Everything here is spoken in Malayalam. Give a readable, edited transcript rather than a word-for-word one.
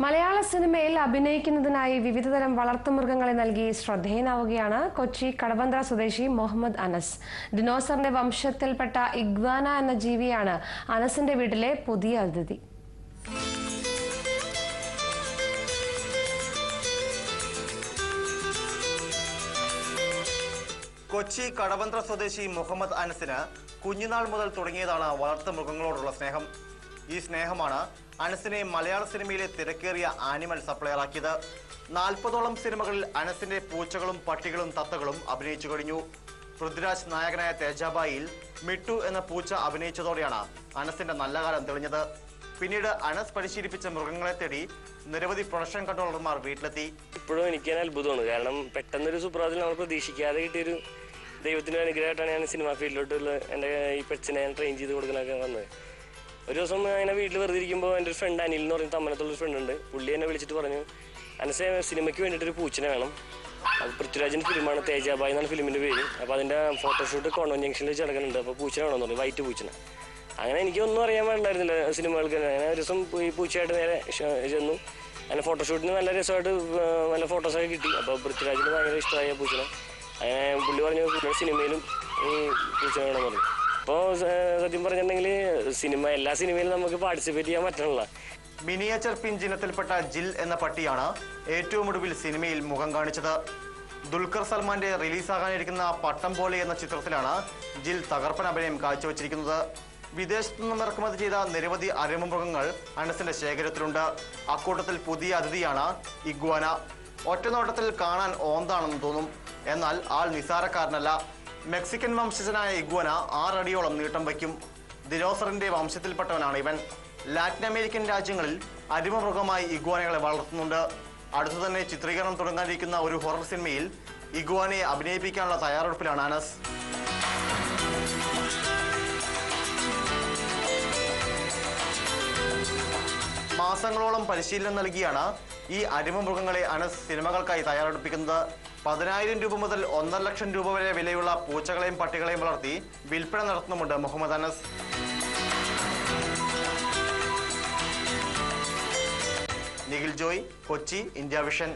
മലയാള സിനിമയിൽ അഭിനയിക്കുന്നതിനായി വിവിധതരം വളർത്തുമൃഗങ്ങളെ നൽകി ശ്രദ്ധേയനാവുകയാണ് കൊച്ചി കടവന്ത്ര സ്വദേശി മുഹമ്മദ് അനസ്. ഡിനോസറിന്റെ വംശത്തിൽപ്പെട്ട ഇഗ്വാന എന്ന ജീവിയാണ് അനസിന്റെ വീട്ടിലെ പുതിയ അതിഥി. കൊച്ചി കടവന്ത്ര സ്വദേശി മുഹമ്മദ് അനസിന് കുഞ്ഞുനാൾ മുതൽ തുടങ്ങിയതാണ് വളർത്തുമൃഗങ്ങളോടുള്ള സ്നേഹം. ഈ സ്നേഹമാണ് അനസിനെ മലയാള സിനിമയിലെ തിരക്കേറിയ ആനിമൽ സപ്ലയറാക്കിയത്. 40ഓളം സിനിമകളിൽ അനസിന്റെ പൂച്ചകളും പട്ടികളും തത്തകളും അഭിനയിച്ചു കഴിഞ്ഞു. പൃഥ്വിരാജ് നായകനായ തേജാബായിൽ മിട്ടു എന്ന പൂച്ച അഭിനയിച്ചതോടെയാണ് അനസിന്റെ നല്ല കാലം തെളിഞ്ഞത്. പിന്നീട് അനസ് പരിശീലിപ്പിച്ച മൃഗങ്ങളെ തേടി നിരവധി പ്രൊഡക്ഷൻ കൺട്രോളർമാർ വീട്ടിലെത്തി. ഇപ്പോഴും എനിക്ക് അത്ഭുതമാണ്. കാരണം പെട്ടെന്നൊരു സുപ്രഭാതത്തിൽ നമ്മൾ പ്രതീക്ഷിക്കാതെ കിട്ടിയൊരു ദൈവത്തിന്റെ അനുഗ്രഹമായിട്ടാണ് ഞാൻ സിനിമാ ഫീൽഡിലോട്ടുള്ള എൻ്റെ ഈ പെറ്റ്സിനെ ഞാൻ ട്രെയിൻ ചെയ്ത് കൊടുക്കാനൊക്കെ വന്നത്. ഒരു ദിവസം അങ്ങനെ വീട്ടിൽ വെറുതെ ഇരിക്കുമ്പോൾ എൻ്റെ ഒരു ഫ്രണ്ട് അനിൽ എന്ന് പറഞ്ഞ തമ്മനത്തുള്ളൊരു ഫ്രണ്ട് ഉണ്ട്. പുള്ളി എന്നെ വിളിച്ചിട്ട് പറഞ്ഞു, അനസെ സിനിമയ്ക്ക് വേണ്ടിയിട്ടൊരു പൂച്ചനെ വേണം. അത് പൃഥ്വിരാജിൻ്റെ ഫിലിമാണ്, തേജാബായ് എന്നാണ് ഫിലിമിൻ്റെ പേര്. അപ്പോൾ അതിൻ്റെ ഫോട്ടോഷൂട്ട് കോൺവെന്റ് ജംഗ്ഷനിൽ വെച്ച് നടക്കുന്നുണ്ട്. അപ്പോൾ പൂച്ചനെ വേണമെന്ന് പറഞ്ഞു, വൈറ്റ് പൂച്ചനെ. അങ്ങനെ എനിക്കൊന്നും അറിയാൻ പാടില്ലായിരുന്നില്ല സിനിമകൾക്ക്. അങ്ങനെ ഒരു ദിവസം ഈ പൂച്ചയായിട്ട് നേരെ ചെന്നു. അങ്ങനെ ഫോട്ടോഷൂട്ടിന് നല്ല രസമായിട്ട് നല്ല ഫോട്ടോസൊക്കെ കിട്ടി. അപ്പോൾ പൃഥ്വിരാജിന് ഭയങ്കര ഇഷ്ടമായ പൂച്ചനെ. അങ്ങനെ പുള്ളി പറഞ്ഞു, സിനിമയിലും ഈ പൂച്ചനെ വേണമെന്ന് പറഞ്ഞു. അപ്പോൾ സത്യം പറഞ്ഞിട്ടുണ്ടെങ്കിൽ എല്ലാ സിനിമയിലും നമുക്ക് പാർട്ടിസിപ്പേറ്റ് ചെയ്യാൻ പറ്റണില്ല. മിനിയേച്ചർ പിഞ്ച് ഇനത്തിൽപ്പെട്ട ജിൽ എന്ന പട്ടിയാണ് ഏറ്റവും ഒടുവിൽ സിനിമയിൽ മുഖം കാണിച്ചത്. ദുൽഖർ സൽമാന്റെ റിലീസാകാനിരിക്കുന്ന പട്ടം പോലെ എന്ന ചിത്രത്തിലാണ് ജിൽ തകർപ്പൻ അഭിനയം കാഴ്ചവെച്ചിരിക്കുന്നത്. വിദേശത്തു നിന്നും ഇറക്കുമതി ചെയ്ത നിരവധി അരുമമൃഗങ്ങൾ അനസിന്റെ ശേഖരത്തിലുണ്ട്. അക്കൂട്ടത്തിൽ പുതിയ അതിഥിയാണ് ഇഗ്വാന. ഒറ്റനോട്ടത്തിൽ കാണാൻ ഓന്താണെന്ന് തോന്നും, എന്നാൽ ആൾ നിസാരക്കാരനല്ല. മെക്സിക്കൻ വംശജനായ ഇഗ്വാന 6 അടിയോളം നീട്ടം വയ്ക്കും. ദിനോസറിന്റെ വംശത്തിൽപ്പെട്ടവനാണ് ഇവൻ. ലാറ്റിൻ അമേരിക്കൻ രാജ്യങ്ങളിൽ അരുമമൃഗമായി ഇഗ്വാനകളെ വളർത്തുന്നുണ്ട്. അടുത്തു തന്നെ ചിത്രീകരണം തുടങ്ങാനിരിക്കുന്ന ഒരു ഹൊറർ സിനിമയിൽ ഇഗ്വാനയെ അഭിനയിപ്പിക്കാനുള്ള തയ്യാറെടുപ്പിലാണ് അനസ്. മാസങ്ങളോളം പരിശീലനം നൽകിയാണ് ഈ അരുമമൃഗങ്ങളെ അനസ് സിനിമകൾക്കായി തയ്യാറെടുപ്പിക്കുന്നത്. 10,000 രൂപ മുതൽ 1.5 ലക്ഷം രൂപ വരെ വിലയുള്ള പൂച്ചകളെയും പട്ടികളെയും വളർത്തി വിൽപ്പന നടത്തുന്നുമുണ്ട് മുഹമ്മദ് അനസ്. നിഖിൽ ജോയ്, കൊച്ചി, ഇന്ത്യ വിഷൻ.